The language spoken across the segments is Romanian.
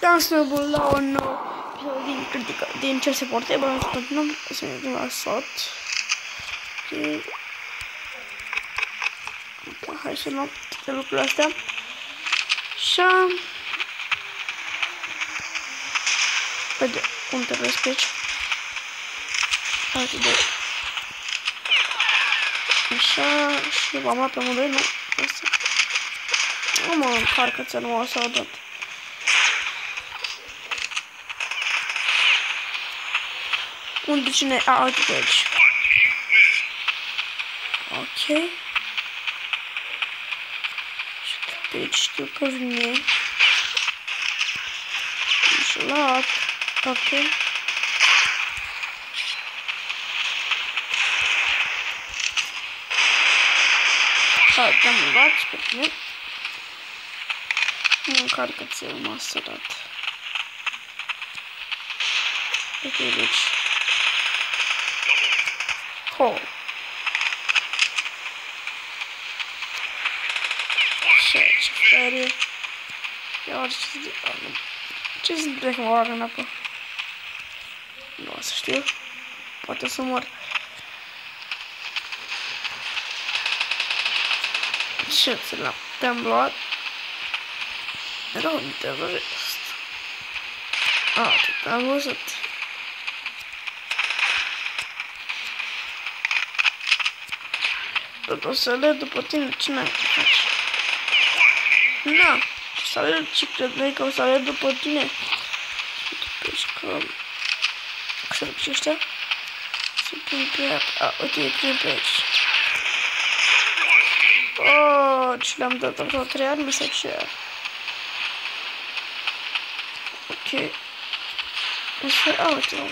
Am snăbul la un nou episod din CS Portable. Să continuăm să mergem la SOT. Ok. Hai să luăm toate lucrurile astea. Așa. Vede, cum trebuie să pleci. Alte doi. Așa. Și v-am luat pe amândoi, nu? Asta. Nu mă încarcă ți-a nu s-au dat. Unde cine? A, uite pe aici. Ok. Și pe aici știu că vine. Și luat. Ok. Hai, te-am luat și pe tine. Nu încarcă ți-el masă dat. Ok, deci. Ho. Ce ferie. Ia ce să zic. Ce să zic că mă bag în apă? Nu o să știu. Poate să mor. Ce ți-l-am? Te-am luat. Era unde te-a văzut? A, te-am văzut. Tot o să alerg după tine, ce n-ai ce faci? Na, o să alerg, ce credeai că o să alerg după tine? Deci că... Așa duc și ăștia? Se pun pe ea... A, uite, e prin pe aici. Oh, ce le-am dat vreo 3 arme sau ce? Ok. Așa, a, uite-o.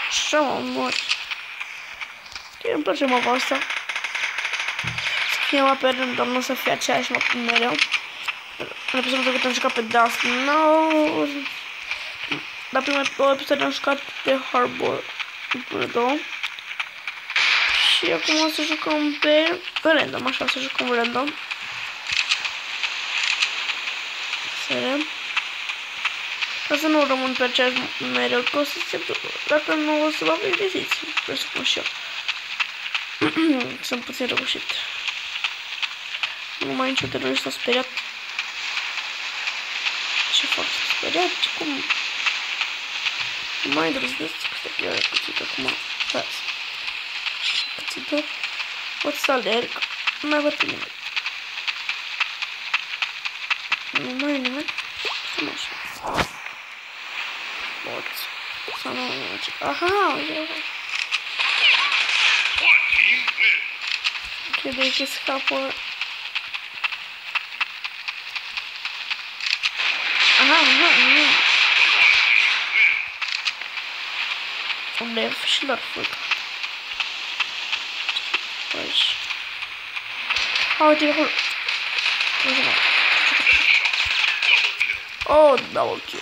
Așa mă mor. Îmi place mapa asta. Să fie mapa random, nu să fie aceeași mapă mereu. În episodul trecut am jucat pe Dust. No. La primul episod am jucat pe Harbor. Până 2. Și acum o să jucăm pe random, așa, să jucăm random. Să vedem. Ca să nu rămân pe aceeași mereu, că o să se... Dacă nu o să vă plictisiți, presupun și eu. Sunt puțin răgușit. Nu mai nicio terorist s-a speriat. Ce fac? S-a speriat? Cum? Nu mai îndrăznesc că se pierde cuțită acum. Da. Cuțită. Pot să alerg. Nu mai văd pe nimeni. Nu mai e nimeni. Să mă așa. Pot. Să nu merge. Aha, uite. Credeai că scapă. Aha, nu. Unde și lor fug. Aici. A, uite acolo. Oh, double kill.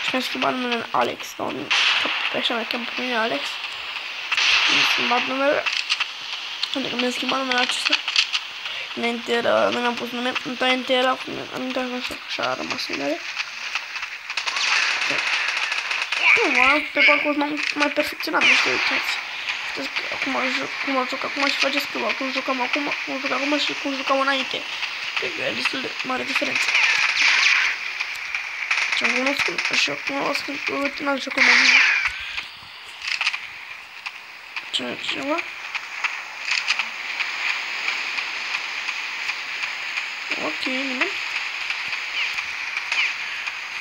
Și mi-am schimbat numele în Alex, doamne. Așa mi-a cheamă pe mine Alex. Mi-am schimbat numele. Adică mi-am schimbat numele acesta. Înainte era, nu mi-am pus nume. Înainte era, așa a rămas numele. Pe parcurs m-am mai perfecționat, nu știu, uitați. Acum joc acum și faceți câva, cum jucam acum și cum jucam înainte. Cred că e destul de mare diferență. Ce-am cunoscut, așa cunosc, uite, n-am jucat mai bine. Ce ceva? Ok, nimeni.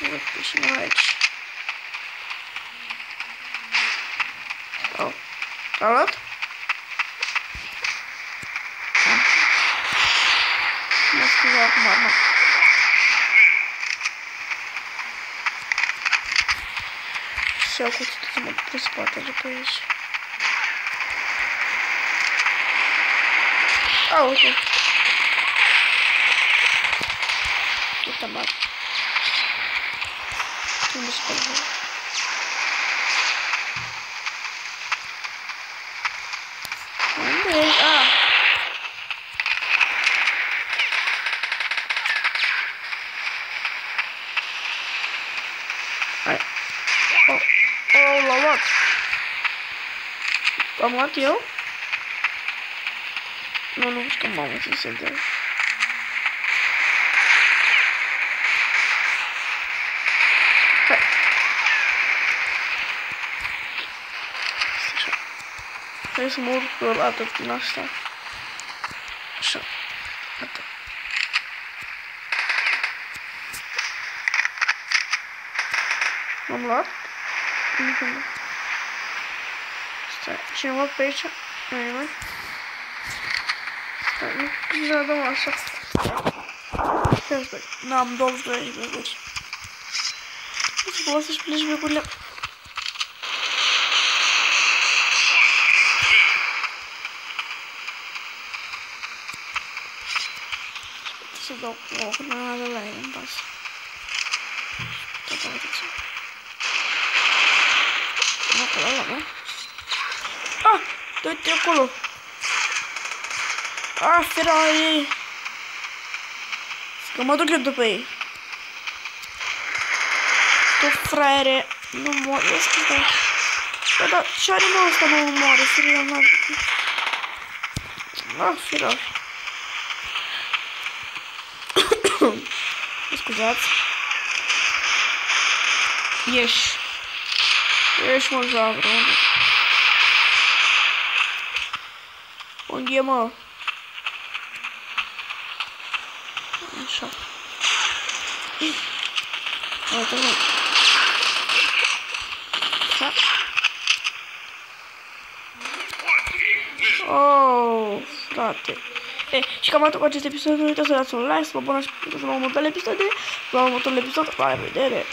Uite și mai aici. Oh. A luat? Mă scuze acum arma. Și iau cuțitul să mă duc pe spatele pe aici. A, uite. Uite, mă. Unde spate? Unde ești? Ah! Am luat eu? Nu știu că mamă ce suntem. Hai. Așa. Hai să mă urc pe o dată din asta. Așa. Gata. M-am luat? Nu. Stai, cineva pe aici? Nu e nimeni? Stai, nu dăm așa. Flashback. N-am 2 flashback-uri. Nu se folosești flashback-urile. Să dau o granadă la el în pas. Tot aici. Nu acolo ăla, nu? Ah! Uite acolo! Ah, Ferrari! Că mă duc eu după ei. Tu, fraiere! Nu mor, eu stai. Bă, dar ce are mă ăsta, mă moare? Serial, n-ar fi. Ah, Ferrari. Scuzați. Ieși. Ieși, mă, zavru. Unde e, mă? Așa. Uite, mă. Așa. Oh, frate. Și cam atât cu acest episod. Nu uitați să dați un like, să vă abonați și să vă următoarele episoade. La următorul episod. La revedere!